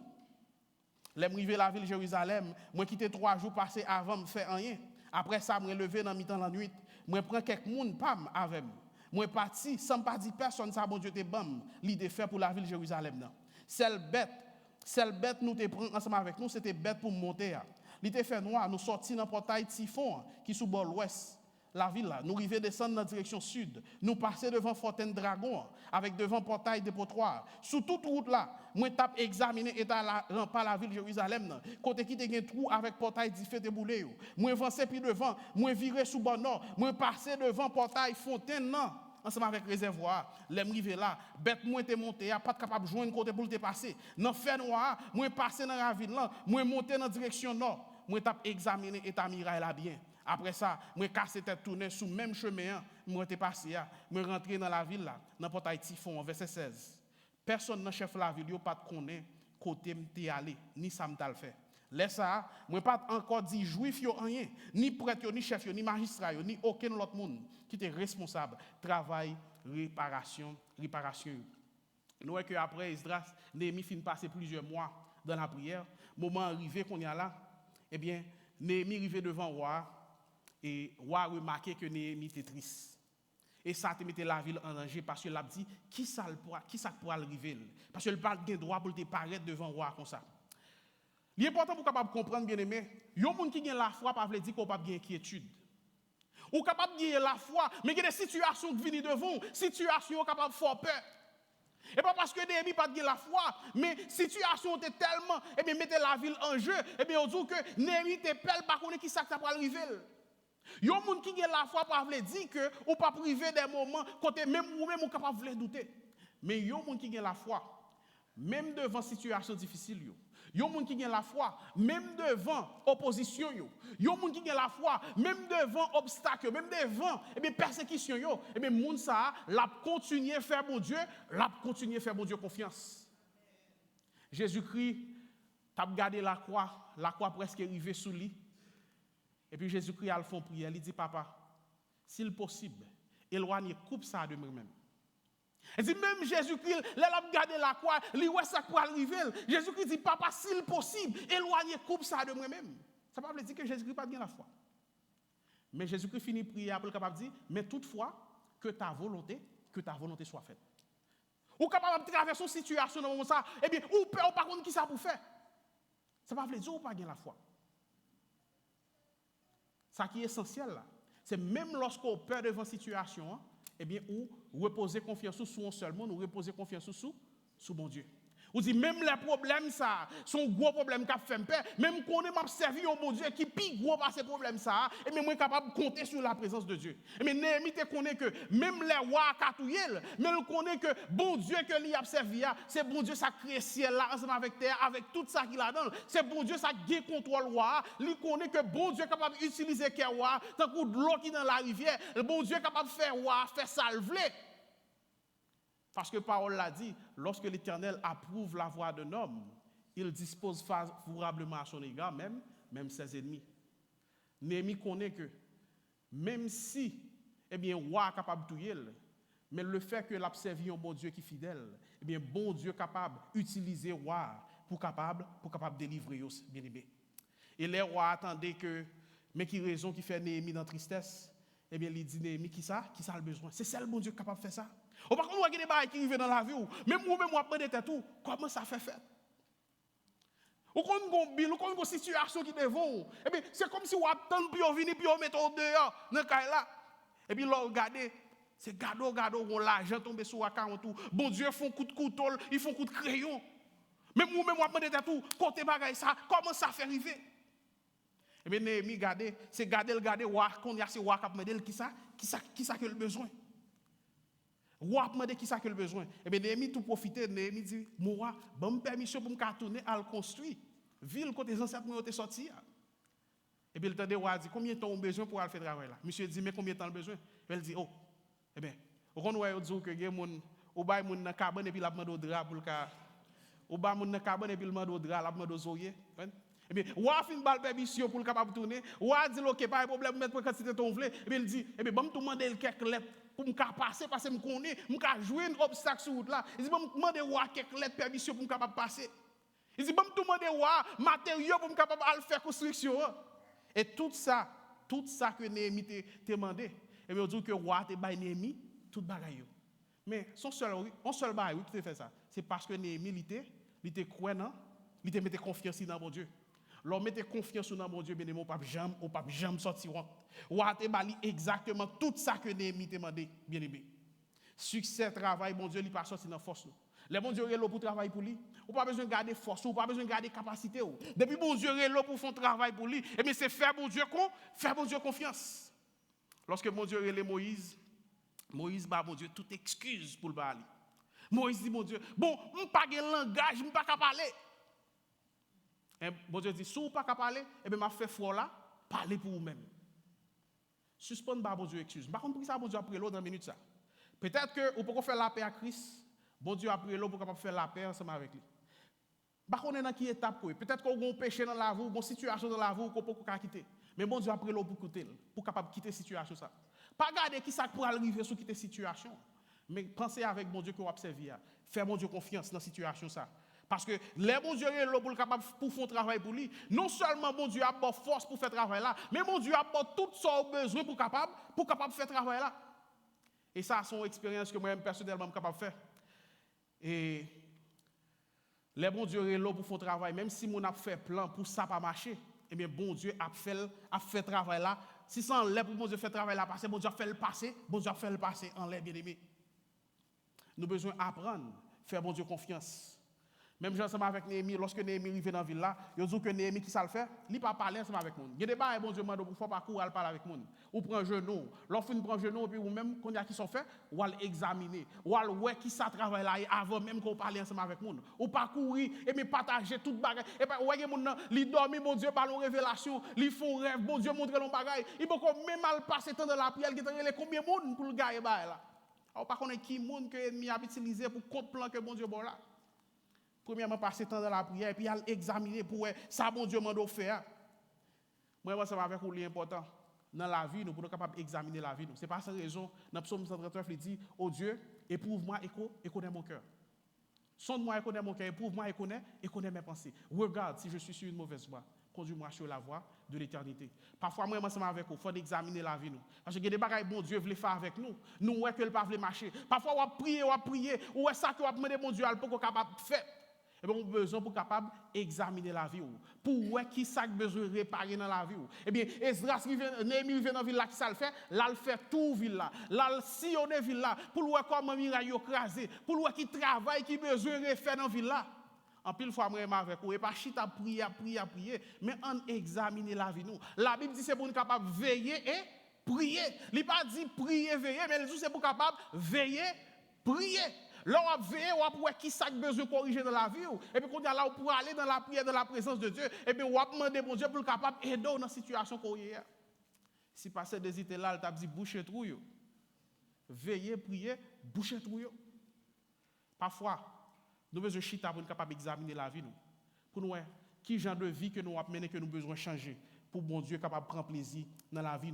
L'aime river la ville Jérusalem, moi quitter 3 jours passés avant me faire rien. Après ça, moi lever dans mi-temps la nuit, moi prends quelques monde pam avec moi parti sans pas dire personne ça bon Dieu te bam, l'idée fait pour la ville Jérusalem non. Celle bête nous te prend ensemble avec nous, c'était bête pour monter. L'idée fait noir, nous sorti dans portail Typhon qui sous bord l'ouest. La ville là, nous arrivons descendre dans la direction sud, nous passer devant Fontaine Dragon avec devant portail dépotoir. Sous toute route là, moi tape examiner état rempart la ville Jérusalem côté qui te gen trou avec portail diffé de boulé. Moi avancer puis devant, moi virer sous bord nord, moi passer devant portail Fontaine non. Ensemble avec réservoir, les m'rivé là, bête moi te monter, pas capable joindre côté pour te passer. Dans fait noir, moi passer dans la ville là, moi monter dans direction nord, moi tape examiner état mirail là bien. Après ça, moi casser tête tourner sous même chemin, moi te passer, moi rentrer dans la ville là, dans portail Typhon verset 16. Personne dans chef la ville yo pas connaît côté m'te aller, ni ça m'ta fait. Laisse ça, moi pas encore dit juif yo rien, ni prêtre ni chef ni magistrat ni aucun autre monde qui était responsable travail réparation. Nous voyons que après Esdras, Néhémie fin passer plusieurs mois dans la prière, moment arrivé qu'on y a là, eh bien Néhémie arrivé devant roi et roi remarqué que Néhémie était triste. Et ça te mettait la ville en danger parce que l'a dit qui ça pourra arriver parce que le pas de droit pour te paraître devant roi comme ça. Il est important pour capable comprendre bien aimé, yon moun qui gagne la foi pas veut dire qu'on pas gagne inquiétude. Ou capable gagner la foi, mais il y a des situations qui viennent devant, situations capable faire peur. Et pas parce que Néhémie pas de la foi, mais la situation était tellement, et bien, mettez la ville en jeu, et bien, on dit que Néhémie était pelle, par contre, qui ça va arriver. Il y a des gens qui ont la foi, pas veut dire que, ou pas privé des moments, côté même ou même, ou capable de douter. Mais il y a des gens qui ont la foi, même devant situation difficile. Il y a des gens qui ont la foi, même devant opposition. Il y a des gens qui ont la foi, même devant obstacle, même devant persécution. Et bien, les gens l'a continué à faire mon Dieu, l'a continué à faire mon Dieu confiance. Jésus-Christ, t'as regardé la croix presque arrivée sous lui. Et puis Jésus-Christ a fait une prière, il dit, papa, s'il possible, éloignez, coupe ça de moi-même. Et dit, même Jésus-Christ, il a regardé la croix, il voit ça pour arriver. Jésus-Christ dit, papa, s'il possible, éloignez, coupe ça de moi-même. Ça ne veut pas dire que Jésus-Christ n'a pas bien la foi. Mais Jésus-Christ finit prier pour le capable de dire, mais toutefois, que ta volonté soit faite. Ou capable de traverser une situation comme ça, eh bien, ou peur, ou par contre, qui ça pour faire? Ça ne veut pas dire ou pas bien la foi. Ça qui est essentiel là, c'est même lorsqu'on peur devant une situation, eh bien, ou reposer confiance sur un seul monde, ou reposer confiance sur bon Dieu. Ou dit même les problèmes ça, sont gros problèmes qui fait peur, même qu'on est servi au bon Dieu qui plus gros par ces problèmes ça, et bien moi capable de compter sur la présence de Dieu. Mais Néhémie te connaît que même les rois katouillent, mais il connaît que bon Dieu que lui a servi, c'est bon Dieu ça crée ciel là ensemble avec terre, avec tout ça qu'il a dans. C'est bon Dieu ça qui contrôle roi, il connaît que bon Dieu est capable d'utiliser que roi tant que de l'eau qui dans la rivière, le bon Dieu est capable de faire roi, faire salver. Parce que parole l'a dit, lorsque l'Éternel approuve la voie d'un homme, il dispose favorablement à son égard, même ses ennemis. Néhémie connaît que, même si, eh bien, roi est capable de tuer, mais le fait que l'observe un bon Dieu qui est fidèle, eh bien, bon Dieu est capable d'utiliser roi pour capable délivrer bien aimé. Et les rois attendaient que, mais qui raison qui fait Néhémie dans la tristesse, eh bien, il dit Néhémie, qui ça a le besoin? C'est seul bon Dieu capable de faire ça. Ou par contre, on a des choses qui arrivent dans la vie, même on apprend des tout, comment ça fait faire? Ou quand on a une situation qui est devant, eh bien, c'est comme si on attend puis on vient puis on met au dehors, dans le cas là. Et puis là, regardez, c'est gado, on l'argent tombé sur la carte, bon Dieu, ils font coup de couteau, ils font coup de crayon. Même on apprend des tout, côté bagaille ça, comment ça fait arriver? Eh bien, Néhémie, c'est garder, qu'on y a ces rois qui ont qui ça que le besoin. Roi a demandé qui ça que le besoin. Eh bien, Néhémie tout profiter, Néhémie dit, moi, bonne permission pour me tourner à le construire. Ville côté les ancêtres ont été sortis. Et puis, le temps de roi dit, combien de temps on a besoin pour aller faire le travail là? Monsieur dit, mais combien de temps on a besoin? Elle dit, oh, eh bien, on va dire que les gens, on va dans la cabane et puis la demande au drap pour le cas. On va dans la cabane et puis le demande au drap, la demande aux oreillers. Eh bien, roi fin balle permission pour le capable de tourner. Roi dit, ok, pas de problème, mettre pour quantité ton vle. Et bien, il dit, eh bien, bon, me demander quelques lettres pour me passer parce que me connais, me jouer un obstacle sur route là. Il dit, bon, me demander roi quelques lettres permission pour me capable passer. Il dit, bon, me demander roi matériaux pour me capable de faire construction. Et tout ça que Néhémie t'a demandé, et bien, on dit que roi t'a baillé Néhémie tout bagaille. Mais un seul bagaille qui fait ça, c'est parce que Néhémie il était croyant, il te mettait confiance dans mon Dieu. L'on mettait confiance dans mon Dieu, bien aimé, au pape jamais sortiront. Ou a te bali exactement tout ça que Néhémie t'a demandé, bien aimé. Succès, travail, mon Dieu, il pas sorti dans force. Le bon Dieu est là pour travailler pour lui. Ou pas besoin de garder force, ou pas besoin de garder capacité. Depuis bon Dieu est là pour faire travail pour lui, et bien c'est faire bon Dieu confiance. Lorsque mon Dieu est là Moïse bat mon Dieu toute excuse pour le bali. Moïse dit mon Dieu, bon, je n'ai pas de langage, je n'ai pas qu'à parler. Et bon Dieu dit, si vous n'avez pas parler, eh bien, je fais foi là, parlez pour vous-même. Suspendre par bon Dieu excuse. Par contre, pour ça, bon Dieu a pris l'eau dans une minute ça. Peut-être que vous pouvez faire la paix à Christ, bon Dieu a pris l'eau pour faire la paix ensemble avec lui. Par contre, on est dans quelle étape pour peut-être qu'on a un péché dans la vie, une situation dans la vie qu'on peut pas quitter. Mais bon Dieu a pris l'eau pour capable quitter la situation ça. Pas garder qui ça pour arriver sur quitter la situation. Mais pensez avec bon Dieu que vous observez. Faire bon Dieu confiance dans la situation ça. Parce que les bon Dieu est là pour faire travail pour lui. Non seulement bon Dieu a pas force pour faire travail là, mais bon Dieu a pas tout son besoin pour capable faire travail là. Et ça, c'est une expérience que moi-même personnellement suis capable de faire. Et les bon Dieu est là pour faire travail, même si mon a fait plan pour ça pas marcher. Eh bien bon Dieu a fait travail là. Si c'est en l'air pour bon Dieu faire travail là, parce que bon Dieu a fait le passer, bon Dieu a fait le passer en l'air bien aimé. Nous avons besoin d'apprendre faire bon Dieu confiance. Même ensemble avec Néhémie, lorsque Néhémie arrive dans la ville là, ils disent que Néhémie qui ça le fait, il pas parler ensemble avec nous. Il y a des bails bon Dieu mande pour faire parcours à parler avec nous. Ou prend genou, lorsqu'on prend genou puis ou même quand il y a qui sont fait, ou aller examiner, ou aller ouais qui ça travaille là avant même qu'on parle ensemble avec nous. Ou parcourir et me partager toute bagarre et pas ouais moun li dormi bon Dieu par une révélation, li font rêve bon Dieu montre l'on bagaille, il peut même mal passer temps dans la prière, il y a combien de monde pour le gagner là. On pas connaît qui monde que ennemi a utilisé pour contre plan que bon Dieu bon là. Premièrement, passer temps dans la prière et puis aller examiner pour ça, bon Dieu m'a faire. Moi, ça va avec vous l'important. Dans la vie, nous sommes capables d'examiner la vie. Ce n'est pas sans raison. Dans le psaume 139, il dit, oh Dieu, éprouve-moi et connais mon cœur. Sonde-moi et connais mon cœur, éprouve-moi et connais mes pensées. Regarde si je suis sur une mauvaise voie. Conduis-moi sur la voie de l'éternité. Parfois, moi, ensemble avec vous, il faut examiner la vie. Parce que il y a des bagages bon Dieu veut faire avec nous. Nous, ouais que le pas veut marcher. Parfois, on va prier, ou est ça que on va demander bon Dieu pour qu'on soit capable de faire. Et bien, on a besoin pour capable d'examiner la vie. Pour voir qui ça besoin de réparer dans la vie. Et bien, Esdras, Néhémie vient dans la ville là, qui ça le fait? Là, il fait tout ville là. Là, il sillonne la ville là. Pour voir comment miraille écrasé. Pour voir qui travaille, qui besoin de faire dans la ville là. En pile fois, moi, avec vous. Et pas chita prier. Mais on examine la vie. La Bible dit c'est pour nous capable de veiller et prier. Il n'a pas dit prier, veiller, mais il dit c'est pour capable de veiller, prier. Là, on va veiller, on va voir qui ça besoin de corriger dans la vie. Et puis, quand on est là, pour aller dans la prière, dans la présence de Dieu, et puis, on va demander bon Dieu pour le capable d'aider dans la situation qu'on y est. Si passer des idées là, il t'a dit boucher trou. Veiller, prier, boucher trou. Parfois, nous avons besoin de chita pour être capable d'examiner la vie. Pour nous, qui genre de vie que nous avons mené, que nous avons besoin de changer, pour bon Dieu capable de prendre plaisir dans la vie.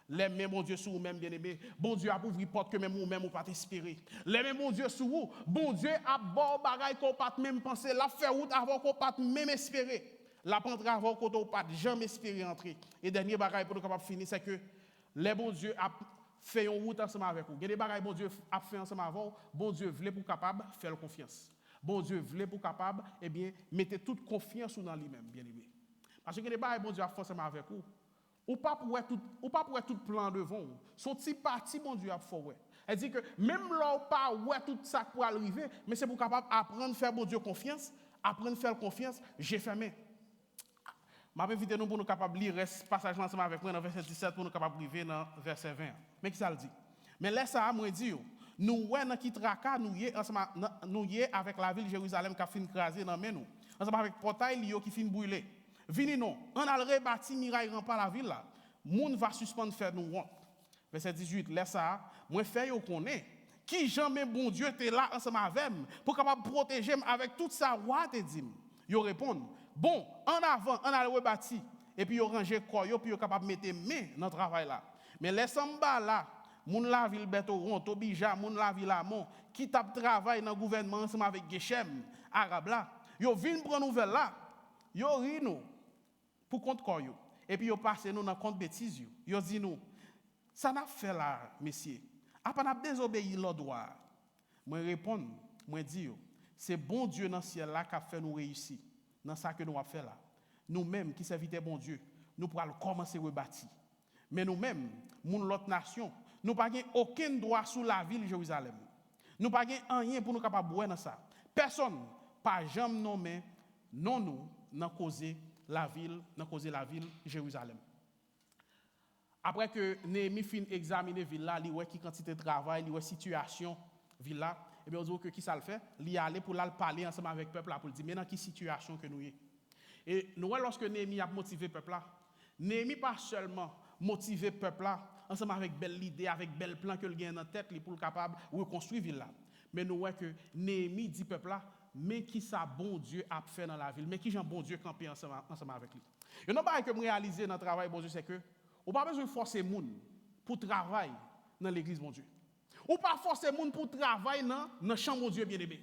Les mêmes bon Dieu sur vous-même, bien-aimé. Bon Dieu a ouvert porte que même vous-même vous pas espérer. Les mêmes bon Dieu sur vous. Bon Dieu a bon bagaille qu'on pas même penser. La faire route avant qu'on pas même espérer. La prendre avant qu'on pas jamais espérer entrer. Et dernier bagaille pour nous capable finir, c'est que les bon Dieu a fait une route ensemble avec vous. Il y a des bagailles bon Dieu a fait ensemble avant. Bon Dieu voulait pour capable faire confiance. Bon Dieu voulait pour capable, eh bien, mettez toute confiance dans lui-même, bien-aimé. Parce que les bagailles bon Dieu a fait ensemble avec vous. Ou pas pour tout plan devant. Son petit parti, mon Dieu, a fait. Elle dit que même là, pas ouais tout ça pour arriver, mais c'est pour capable apprendre à faire mon Dieu confiance, apprendre à faire confiance, j'ai fermé. Je vais inviter nous pour nous capables de lire ce passage ensemble avec moi dans verset 17 pour nous capables arriver dans verset 20. Mais qui ça le dit? Mais laisse ça, moi dire, nous ouais dans qui traka nous y avec la ville de Jérusalem qui a fini craser dans nous. Ensemble avec portail Lio qui finit brûler. Vini non, on a rebâti miraille rempart la ville là. Moun va suspendre faire nous honte. Verset 18, laisse ça, moi fait yo connaît qui jamais bon Dieu était là ensemble avec pour capable protéger avec toute sa roi te dit. Yo répond, bon, en avant, on a rebâti et puis yo ranger corps yo puis yo capable mettre main dans travail là. Mais laisse en bas là, moun la ville Betoron, Tobija, moun la ville Amon qui tape travail dans gouvernement ensemble avec Geshem, arabe là. Yo vinn prendre nouvelle là. Yo ri nous pour compte quoi yo. Et puis yo passe nous dans compte bêtise yo. Yo dit nous ça n'a fait là messieurs. A pas n'a désobéi l'ordre. Moi répondre, moi dire c'est bon Dieu dans ciel là qui a fait nous réussir dans ça que nous a fait là. Nous-mêmes qui serviteurs bon Dieu, nous pourrons commencer à rebâtir. Mais nous-mêmes, moun l'autre nation, nous pas aucun droit sur la ville de Jérusalem. Nous pas rien pour nous capable boire dans ça. Personne pas jamais nommé non nous dans causer la ville Jérusalem. Après que Néhémie fin examiner ville là, li wè qui quantité de travail, li wè situation ville là, et bien on dit que qui ça le fait, li aller pour là parler ensemble avec peuple là pour dire mais dans quelle situation que nous y. Et nous lorsque Néhémie a motivé peuple là, Néhémie pas seulement motiver peuple là ensemble avec belle idée, avec bel plan que le gagne dans tête pour capable reconstruire ville là. Mais nous voyons que Néhémie dit peuple là mais qui ça bon Dieu a fait dans la ville, mais qui Jean bon Dieu camper ensemble avec lui. Et non pas que me réaliser dans le travail bon Dieu c'est que ou pas besoin de forcer moun pour travailler dans l'église bon Dieu. Ou pas forcer moun pour travailler dans champ bon Dieu bien-aimé.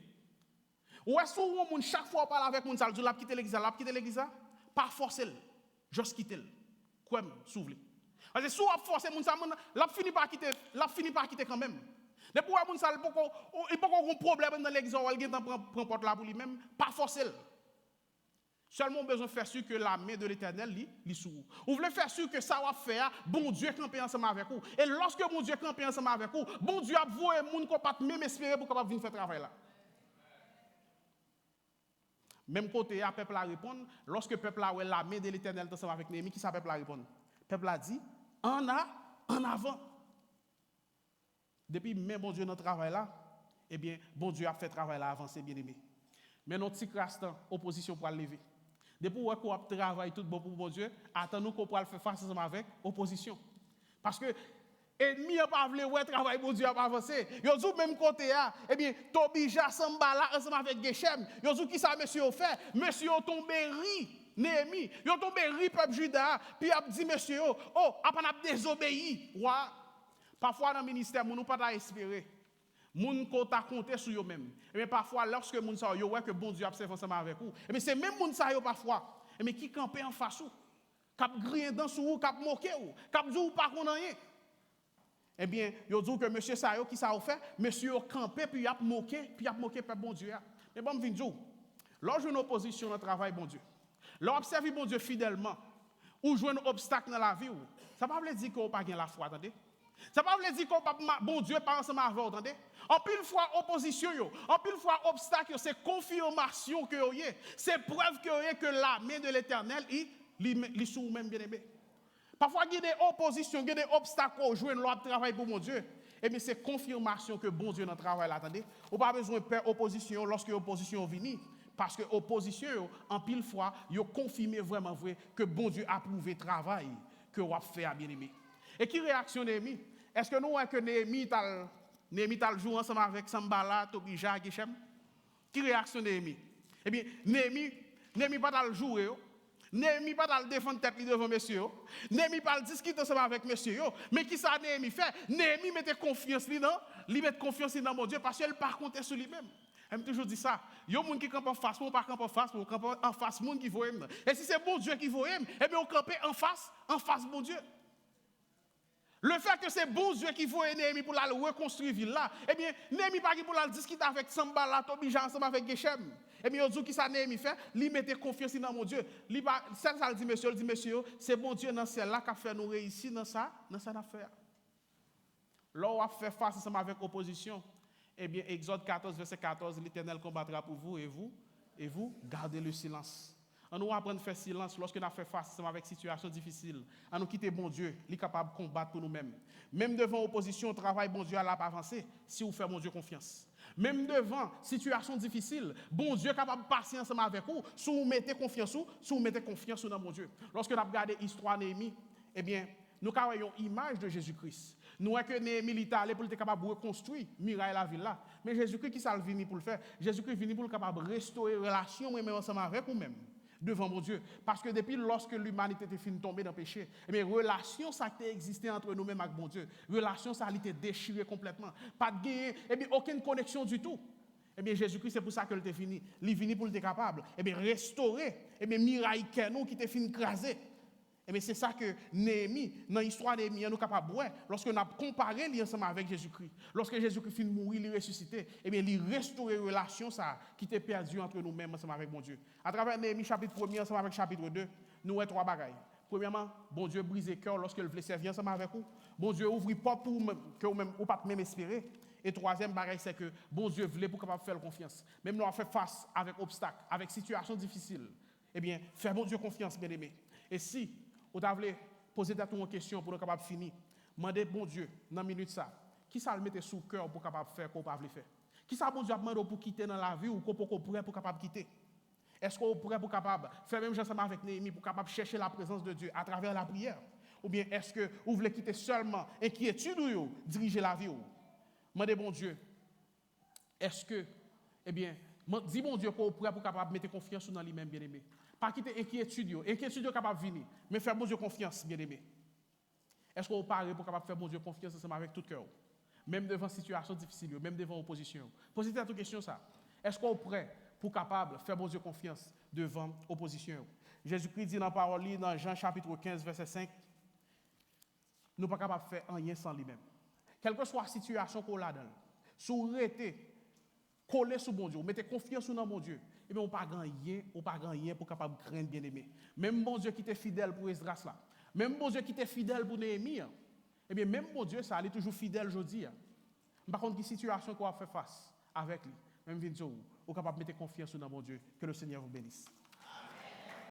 Ou est-ce que moun chaque fois parle avec moun ça dit l'a quitter l'église, pas forcer, juste quitter. Comme s'ouvrir. Parce que si on forcer moun ça l'a fini par quitter quand même. Depuis que moun ça il pas un problème dans l'église ou il prend porte là pour lui-même, pas forcer. Seulement besoin de faire sûr que la main de l'Éternel li sous. Vous voulez faire sûr que ça va faire bon Dieu camper ensemble avec vous. Et lorsque bon Dieu camper ensemble avec vous, bon Dieu a voué moun qu'on pas même espérer pour capable venir faire travail là. Même côté, le peuple a répondu, lorsque le peuple a la main de l'Éternel ensemble avec Néhémie, qui ça le peuple a répondu? Le peuple a dit, en avant. Depuis même bon Dieu dans le travail là, eh bien, bon Dieu a fait travail là avancer, bien aimé. Mais notre petit crastan, opposition pour le lever. Depuis qu'on a travaillé tout bon pour bon Dieu, attendons qu'on puisse faire face avec opposition. Parce que ennemi n'a pas voulu ouais travail bon Dieu a pas avancé. Yo dit même côté là, eh bien Tobija Sambala ensemble avec Geshem, yo dit qui ça monsieur fait? Monsieur tombé ri Néhémie, yo tombé ri peuple Juda, puis a dit monsieur oh, a pas désobéi. Ouais. Parfois dans le ministère, nous pas espérer. Moun ko ta compter sur eux même. Mais parfois lorsque moun sa yo ouais que bon Dieu observe ensemble avec vous, mais c'est même moun sa yo parfois, mais qui camper en face ou, cap grien dans sou ou, cap moquer ou, cap dit ou pas qu'on rien. Eh bien, yo dit que monsieur sa yo qui ça fait, monsieur camper puis a moquer peuple bon Dieu. Mais bon vinn dire, lorsque une opposition dans travail bon Dieu. L'observer bon Dieu fidèlement ou jouer un obstacle dans la vie ou, ça pas veut dire qu'on pas gain la foi, attendez. Ça ne veut pas dire que bon Dieu pas ensemble avec vous, entendez? En pile fois opposition, en pile fois obstacle, c'est confirmation que vous avez, c'est preuve que vous avez que la main de l'Éternel est sous même bien aimé. Parfois, il y a des oppositions, il y a des obstacles au jouer l'autre travail pour mon Dieu. Et bien, c'est confirmation que bon Dieu dans le travail là, attendez? Vous n'avez pas besoin de faire opposition lorsque l'opposition vient. Parce que l'opposition, en pile fois, il a confirmé vraiment vrai que bon Dieu a approuvé le travail que vous avez fait à bien aimé. Et qui réaction Néhémie? Est-ce que nous voyons que Néhémie t'a joué ensemble avec Sambala, Tobija, Geshem? Qui réaction Néhémie? Eh bien, Néhémie pas dans le jouer, Néhémie pas dans le défendre tête devant monsieur, Néhémie pas le discuter ensemble avec monsieur, mais qui ça Néhémie fait? Néhémie mettait confiance dans mon Dieu parce qu'elle par contre sur lui-même. Elle me toujours dit ça. Il y a des gens qui campent en face, ou pas campent en face, ou campent en face, monde qui voit. Et si c'est bon Dieu qui voit, eh bien on campe en face bon Dieu. Le fait que c'est bon Dieu qui voit Néhémie pour la reconstruire la ville là, eh bien, Néhémie pas pour la discuter avec Sambala, Tobija, ensemble avec Geshem. Eh bien, il dit qui ça Néhémie fait, il mettait confiance dans mon Dieu. Ça le dit monsieur, c'est bon Dieu dans celle là qui a fait nous réussir dans ça affaire. Là, on a fait face ensemble avec opposition. Eh bien, Exode 14, verset 14, l'Éternel combattra pour vous et vous gardez le silence. On nous apprend à faire silence lorsque nous fait face avec une situation difficile. On nous quitter bon Dieu, il est capable de combattre pour nous-mêmes. Même devant l'opposition, on travaille bon Dieu à la pas avancer si vous faites bon Dieu confiance. Même devant situation difficile, bon Dieu est capable de passer ensemble avec vous si vous mettez confiance dans mon Dieu. Lorsque nous regardons l'histoire de Néhémie, eh bien, nous avons une image de Jésus-Christ. Nous voyons que Néhémie est allé pour être capable de reconstruire muraille la ville là. Mais Jésus-Christ qui s'est venu pour le faire? Jésus-Christ est venu pour être capable de restaurer la relation même ensemble avec vous-même. Devant mon Dieu. Parce que depuis lorsque l'humanité était finie de tomber dans le péché, eh relation ça qui existait entre nous-mêmes avec mon Dieu, relation ça a été déchirée complètement. Pas de gagner, aucune connexion du tout. Eh bien, Jésus-Christ, c'est pour ça qu'il était fini. Il est venu pour être capable, restaurer, miraille qui était fini écrasé. Et c'est ça que Néhémie, dans l'histoire de Néhémie, nous sommes capables de voir. Lorsque nous avons comparé ensemble avec Jésus-Christ, lorsque Jésus-Christ finit de mourir, il est ressuscité, il restaure la relation qui était perdue entre nous-mêmes ensemble avec mon Dieu. À travers Néhémie chapitre 1 ensemble avec chapitre 2, nous avons trois bagailles. Premièrement, bon Dieu brise le cœur lorsqu'il veut servir ensemble avec vous. Bon Dieu ouvre les portes pour que vous ne pas même espérer. Et troisième bagaille, c'est que bon Dieu voulait pour capable faire confiance. Même nous avons fait face avec obstacles, avec situations difficiles. Faire bon Dieu confiance, bien aimé. Et si vous avez posé une question pour être capable de finir, demandez bon Dieu, dans une minute ça, qui ça le mette sous le cœur pour capable de faire qu'on ne peut pas faire? Qui ça bon Dieu a demandé pour quitter dans la vie ou qu'on est prêt pour capable de quitter? Est-ce qu'on est prêt pour capable faire même chose avec Néhémie pour capable chercher la présence de Dieu à travers la prière? Ou bien est-ce que vous voulez quitter seulement inquiétude ou diriger la vie? Demandez bon Dieu, est-ce que, dis bon Dieu qu'on est prêt pour capable mettre confiance dans lui-même, bien aimé. Pas quitter inquiétude capable de venir, mais faire bon Dieu confiance, bien aimé. Est-ce qu'on est prêt pour capable faire bon Dieu confiance ensemble avec tout cœur? Même devant situation difficile, même devant opposition. Posez-vous cette question ça. Est-ce qu'on est prêt pour capable faire bon Dieu confiance devant opposition? Jésus-Christ dit dans la parole, dans Jean chapitre 15, verset 5, nous ne sommes pas capables de faire rien sans lui-même. Quelle que soit la situation qu'on a dans, si vous restez collé sur bon Dieu, vous mettez confiance dans mon Dieu, et bien on pas gagner pour capable craindre bien aimé. Même bon Dieu qui était fidèle pour Esdras là, même bon Dieu qui était fidèle pour Néhémie, et bien même bon Dieu ça allait toujours fidèle aujourd'hui. Par contre, quelle situation qu'on a fait face avec lui, même venir vous capable de mettre confiance dans mon Dieu. Que le Seigneur vous bénisse.